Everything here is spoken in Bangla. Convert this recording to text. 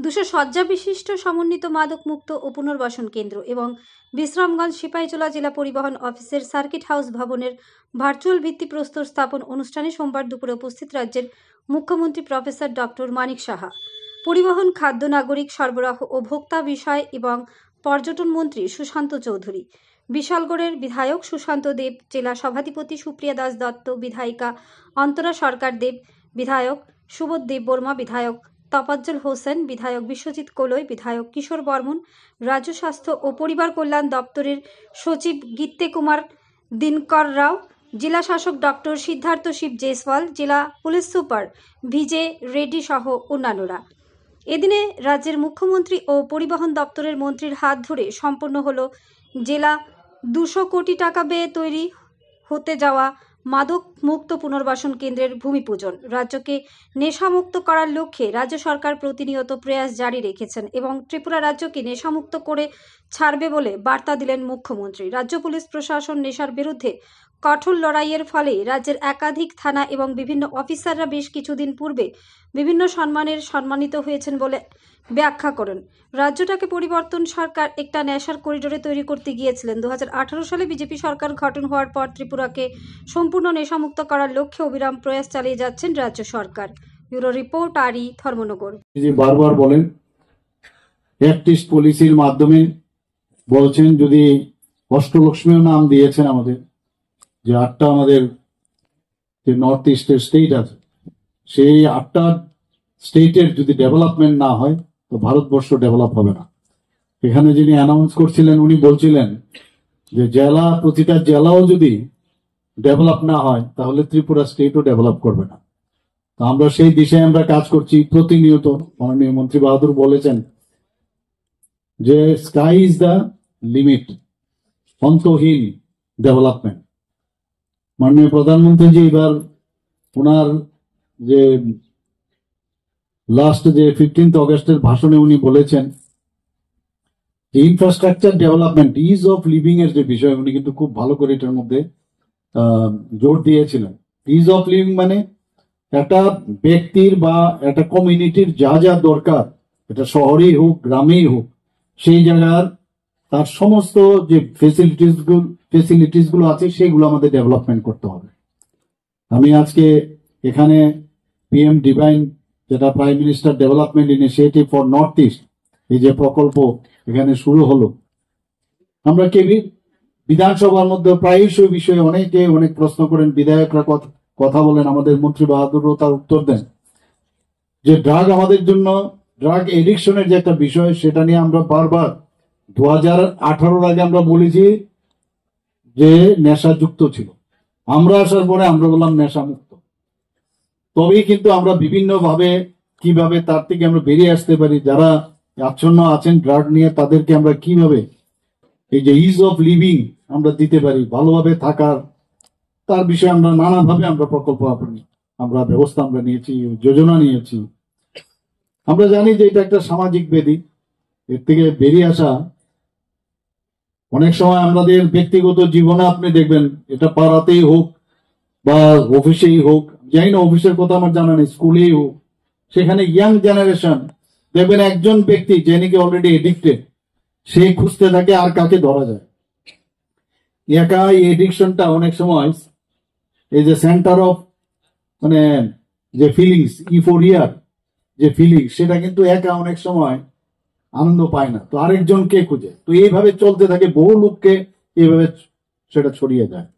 200 শয্যা বিশিষ্ট সমন্বিত মাদক মুক্ত ও পুনর্বাসন কেন্দ্র এবং বিশ্রামগঞ্জ সিপাহীজলা জেলা পরিবহন অফিসের সার্কিট হাউস ভবনের ভার্চুয়াল ভিত্তিপ্রস্তর স্থাপন অনুষ্ঠানে সোমবার দুপুরে উপস্থিত রাজ্যের মুখ্যমন্ত্রী প্রফেসর ডক্টর মানিক সাহা, পরিবহন, খাদ্য, নাগরিক সরবরাহ ও ভোক্তা বিষয় এবং পর্যটন মন্ত্রী সুশান্ত চৌধুরী, বিশালগড়ের বিধায়ক সুশান্ত দেব, জেলা সভাধিপতি সুপ্রিয়া দাস দত্ত, বিধায়িকা অন্তরা সরকার দেব, বিধায়ক সুবোধ দেব বর্মা, বিধায়ক তফাজ্জল হোসেন, বিধায়ক বিশ্বজিৎ কোলই, বিধায়ক কিশোর বর্মন, রাজ্য স্বাস্থ্য ও পরিবার কল্যাণ দপ্তরের সচিব গীত্তে কুমার দিনকর রাও, জেলা শাসক ডক্টর সিদ্ধার্থ শিব জেসওয়াল, জেলা পুলিশ সুপার ভিজে রেড্ডি সহ অন্যান্যরা। এদিনে রাজ্যের মুখ্যমন্ত্রী ও পরিবহন দপ্তরের মন্ত্রীর হাত ধরে সম্পন্ন হল জেলা 200 কোটি টাকা ব্যয়ে তৈরি হতে যাওয়া মাদক মুক্ত পুনর্বাসন কেন্দ্রের ভূমিপূজন। রাজ্যকে নেশামুক্ত করার লক্ষ্যে রাজ্য সরকার প্রতিনিয়ত প্রয়াস জারি রেখেছেন এবং ত্রিপুরা রাজ্যকে নেশামুক্ত করে ছাড়বে বলে বার্তা দিলেন মুখ্যমন্ত্রী। রাজ্য পুলিশ প্রশাসন নেশার বিরুদ্ধে কঠোর লড়াইয়ের ফলে রাজ্যের একাধিক থানা এবং বিভিন্ন অফিসাররা বেশ কিছুদিন পূর্বে বিভিন্ন সম্মানের সম্মানিত হয়েছেন বলে ব্যাখ্যা করেন। রাজ্যটাকে পরিবর্তন সরকার একটা নেশার করিডোরে তৈরি করতে গিয়েছিলেন। 2018 সালে বিজেপি সরকার গঠন হওয়ার পর ত্রিপুরাকে সম্পূর্ণ নেশামুক্ত করার লক্ষ্যে অবিরাম প্রয়াস চালিয়ে যাচ্ছেন রাজ্য সরকার। ব্যুরো রিপোর্ট, আরই, ধর্মনগর। বারবার বলেন অ্যাক্টিস্ট পলিসির মাধ্যমে বলছেন, যদি অষ্টলক্ষ্মীও নাম দিয়েছেন আমাদের, যে 8টা আমাদের যে নর্থ ইস্টের স্টেট আছে, সেই 8টা স্টেটের যদি ডেভেলপমেন্ট না হয় তো ভারতবর্ষ ডেভেলপ হবে না। এখানে যিনি অ্যানাউন্স করছিলেন উনি বলছিলেন যে জেলা, প্রতিটা জেলাও যদি ডেভেলপ না হয় তাহলে ত্রিপুরা স্টেটও ডেভেলপ করবে না। তো আমরা সেই দিশায় আমরা কাজ করছি প্রতিনিয়ত। মাননীয় মন্ত্রী বাহাদুর বলেছেন যে স্কাই ইজ দ্য লিমিট, অন্তহীন ডেভেলপমেন্ট। মাননীয় প্রধানমন্ত্রী জি এবার ওনার যে লাস্ট যে 15 অগস্টের ভাষণে উনি বলেছেন যে infrastructure development, is of living এর যে বিষয়, উনি কিন্তু খুব ভালো করে এটার মধ্যে জোর দিয়েছিলেন। ইজ অফ লিভিং মানে একটা ব্যক্তির বা একটা কমিউনিটির যা যা দরকার, এটা শহরেই হোক গ্রামেই হোক, সেই জায়গার তার সমস্ত যে ফেসিলিটিস গুলো আছে সেগুলো আমাদের ডেভেলপমেন্ট করতে হবে। আমি আজকে এখানে PM ডিভাইন, যেটা prime minister development initiative for north east, এই যে প্রকল্প এখানে শুরু হলো, আমরা কেবি বিধানসভার মধ্যে প্রায়শই বিষয়ে অনেকে অনেক প্রশ্ন করেন, বিধায়করা কথা বলেন, আমাদের মন্ত্রী বাহাদুরও তার উত্তর দেন যে ড্রাগ আমাদের জন্য, ড্রাগ এডিকশনের যে একটা বিষয়, সেটা নিয়ে আমরা বারবার 2018 আগে আমরা বলেছি যে নেশাযুক্ত ছিল। আমরা আসার পরে আমরা বললাম নেশামুক্ত। তবেই কিন্তু আমরা বিভিন্ন ভাবে কিভাবে তার থেকে আমরা বেরিয়ে আসতে পারি, যারা আচ্ছন্ন আছেন ড্রাগ নিয়ে, তাদেরকে আমরা কিভাবে এই যে ইজ অফ লিভিং আমরা দিতে পারি, ভালোভাবে থাকার, তার বিষয়ে আমরা নানাভাবে আমরা প্রকল্প আমরা ব্যবস্থা আমরা নিয়েছি, যোজনা নিয়েছি। আমরা জানি যে এটা একটা সামাজিক ব্যাধি, এর থেকে বেরিয়ে আসা অনেক সময় আমাদের ব্যক্তিগত জীবনে আপনি দেখবেন, এটা পাড়াতেই হোক বা অফিসেই হোক, জানি না অফিসের কথা আমার জানা নেই, স্কুলেই হোক, সেখানে ইয়াং জেনারেশন দেখবেন একজন ব্যক্তি যে নাকি অলরেডি এডিক্টেড, সে খুঁজতে থাকে আর কাকে ধরা যায়। একা এই এডিকশনটা অনেক সময় এই যে সেন্টার অফ মানে যে ফিলিংস, ইউফোরিয়ার যে ফিলিংস, সেটা কিন্তু একা অনেক সময় আনন্দ পায় না, তো আরেকজনকে খুঁজে। তো এইভাবে চলতে থাকে, বহু লোককে এইভাবে সেটা ছড়িয়ে যায়।